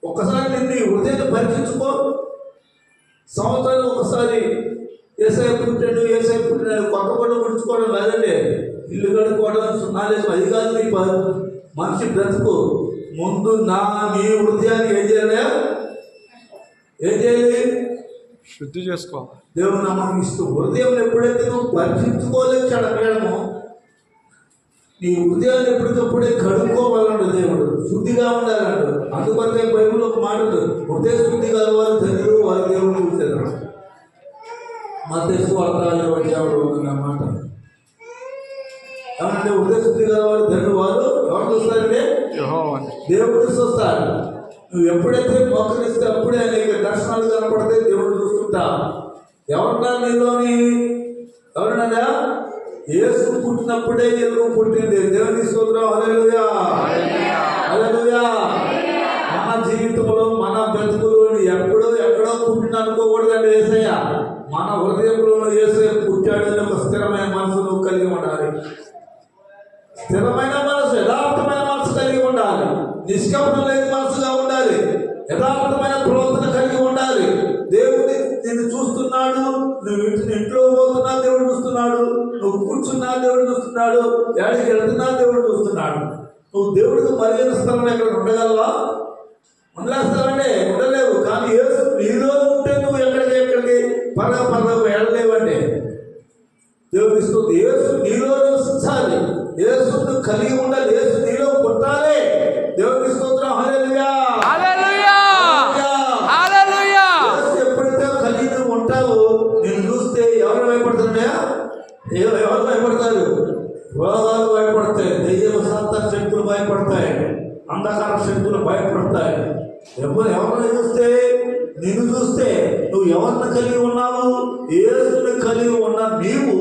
ఒక్కసారి నిన్ను హృదయాన్ని పరీక్షించుకో. సంవత్సరాలు ఒకసారి ఏసఐ పుట్టాడు కొత్త పండుగ పుట్టించుకోవడం లేదండి. ఇల్లు కడుక్కోవడం సున్నాలేసం అది కాదు. నీ మనిషి బ్రతుకు ముందు నీ హృదయాన్ని ఏం చేయాలి? శుద్ధి చేసుకో. దేవుడు నమ్మకం ఇస్తూ హృదయం ఎప్పుడైతే నువ్వు పరీక్షించుకోలేదు క్షణమేమో, నీ హృదయాన్ని ఎప్పటికప్పుడే కడుక్కోవాలన్నాడు దేవుడు. శుద్ధిగా ఉండాలన్నాడు. అందుకొరకే బైబిల్ ఒక మాట హృదయ శుద్ధి కలవారు ధన్యులు, వారి దేవుడు చూశారు. మత్తయి సువార్త 20వ అన్నమాట. ఏమంటే హృదయ శుద్ధి కలవారు ధన్యులు, వారు ఎవరు చూస్తారంటే దేవుడు చూస్తారు. నువ్వు ఎప్పుడైతే మోకరిస్తే అప్పుడే అనేక దర్శనాలు కనపడితే దేవుడు చూస్తుంటా. ఎవరన్నా నీలోని ఎవరన్నా యేసు పుట్టినప్పుడే ఎలుగు పుట్టింది. దేవుని స్తోత్రం. హల్లెలూయా హల్లెలూయా. మన జీవితంలో మన బ్రతుకులోని ఎక్కడో పుట్టిన అనుకోకూడదండి. యేసయ్య మన హృదయంలోనూ యేసయ్య పుట్టాడు అని ఒక స్థిరమైన మనసు నువ్వు కలిగి ఉండాలి. స్థిరమైన మనసు, యథార్థమైన మనసు కలిగి ఉండాలి. నిష్కపటం లేని మనసుగా ఉండాలి. యథార్థమైన ప్రవర్తన కలిగి ఉండాలి. దేవుడిని నిన్ను చూస్తున్నాడు. నువ్వు ఇంట్లో పోతున్నా దేవుడు చూస్తున్నాడు. నువ్వు కూర్చున్నా దేవుడు చూస్తున్నాడు. ఎక్కడికి వెళ్తున్నా దేవుడు చూస్తున్నాడు. నువ్వు దేవుడికి మరిగిన స్థలంలో ఎక్కడ ఉండగలవా? ఉండలేస్తావంటే ఉండలేవు. కానీ యేసు నీలో ఉంటే నువ్వు ఎక్కడికి పరగ వెళ్ళలేవంటే దేవుడు ఇస్తుంది. యేసు నీలో నివసించాలి. యేసును కలిగి ఉండాలి. యేసు నీలో పుట్టాలి. దేవుడికి స్తోత్రం. హల్లెలూయా హల్లెలూయా హల్లెలూయా. యేసు ఎప్పుడైతే కలిగి ఉంటావో నేను చూస్తే ఎవరు భయపడుతున్నాయా? ఎవరు భయపడతారు? రోగాలు భయపడతాయి. దెయ్యం సాతాన శక్తులు భయపడతాయి. అంధకార శక్తులు భయపడతాయి. ఎవరిని చూస్తే నిన్ను చూస్తే నువ్వు ఎవరిని కలిగి ఉన్నావు? యేసుని కలిగి ఉన్న నీవు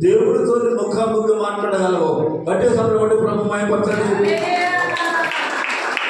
దేవుడితో ముఖాముఖి మాట్లాడగలవు. బట్టి సమయం ప్రభు మహిమపరచండి.